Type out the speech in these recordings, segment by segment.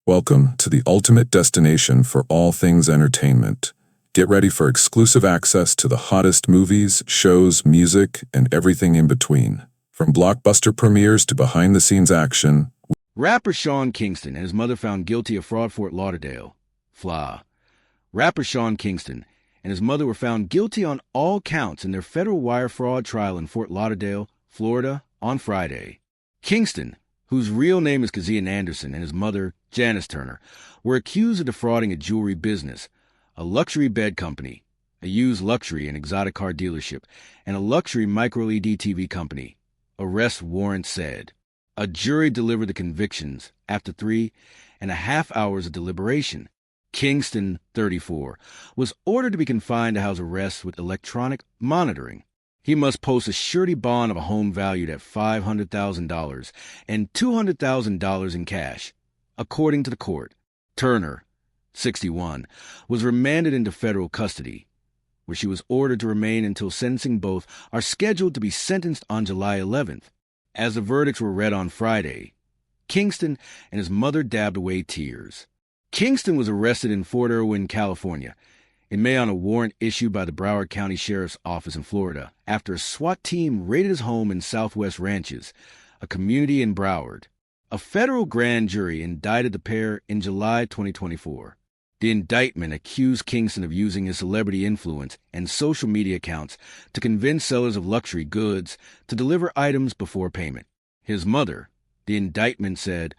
Welcome to the ultimate destination for all things entertainment. Get ready for exclusive access to the hottest movies, shows, music, and everything in between. From blockbuster premieres to behind-the-scenes action. Rapper Sean Kingston and his mother found guilty of fraud, Fort Lauderdale. FLA. Rapper Sean Kingston and his mother were found guilty on all counts in their federal wire fraud trial in Fort Lauderdale, Florida, on Friday. Kingston, whose real name is Kisean Anderson, and his mother, Janice Turner, were accused of defrauding a jewelry business, a luxury bed company, a used luxury and exotic car dealership, and a luxury microLED TV company, arrest warrant said. A jury delivered the convictions after 3.5 hours of deliberation. Kingston, 34, was ordered to be confined to house arrest with electronic monitoring. He must post a surety bond of a home valued at $500,000 and $200,000 in cash. According to the court, Turner, 61, was remanded into federal custody, where she was ordered to remain until sentencing. Both are scheduled to be sentenced on July 11th. As the verdicts were read on Friday, Kingston and his mother dabbed away tears. Kingston was arrested in Fort Irwin, California, in May on a warrant issued by the Broward County Sheriff's Office in Florida after a SWAT team raided his home in Southwest Ranches, a community in Broward. A federal grand jury indicted the pair in July 2024. The indictment accused Kingston of using his celebrity influence and social media accounts to convince sellers of luxury goods to deliver items before payment. His mother, the indictment said,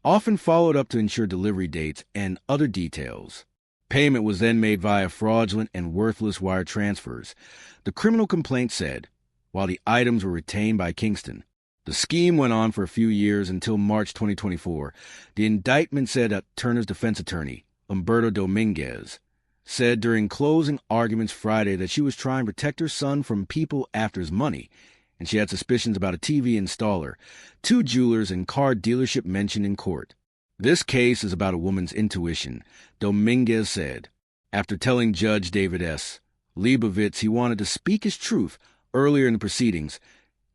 often followed up to ensure delivery dates and other details. Payment was then made via fraudulent and worthless wire transfers, the criminal complaint said, while the items were retained by Kingston. The scheme went on for a few years until March 2024. The indictment said that Turner's defense attorney, Humberto Dominguez, said during closing arguments Friday that she was trying to protect her son from people after his money, and she had suspicions about a TV installer, 2 jewelers, and car dealership mentioned in court. This case is about a woman's intuition, Dominguez said. After telling Judge David S. Leibovitz he wanted to speak his truth earlier in the proceedings,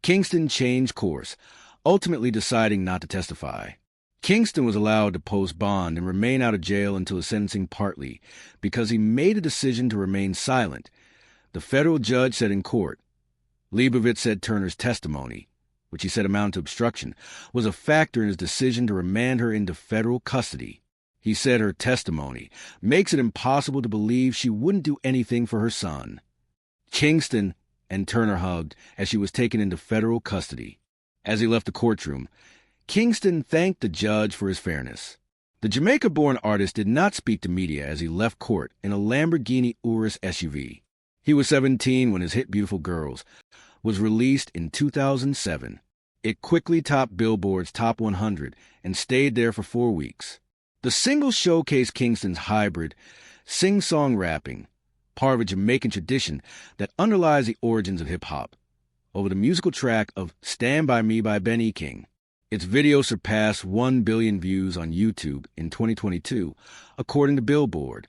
Kingston changed course, ultimately deciding not to testify. Kingston was allowed to post bond and remain out of jail until his sentencing, partly because he made a decision to remain silent, the federal judge said in court. Leibovitz said Turner's testimony, which he said amounted to obstruction, was a factor in his decision to remand her into federal custody. He said her testimony makes it impossible to believe she wouldn't do anything for her son. Kingston and Turner hugged as she was taken into federal custody. As he left the courtroom, Kingston thanked the judge for his fairness. The Jamaica-born artist did not speak to media as he left court in a Lamborghini Urus SUV. He was 17 when his hit Beautiful Girls was released in 2007. It quickly topped Billboard's Top 100 and stayed there for 4 weeks. The single showcased Kingston's hybrid sing-song rapping, part of a Jamaican tradition that underlies the origins of hip-hop, over the musical track of Stand By Me by Ben E. King. Its video surpassed 1 billion views on YouTube in 2022, according to Billboard.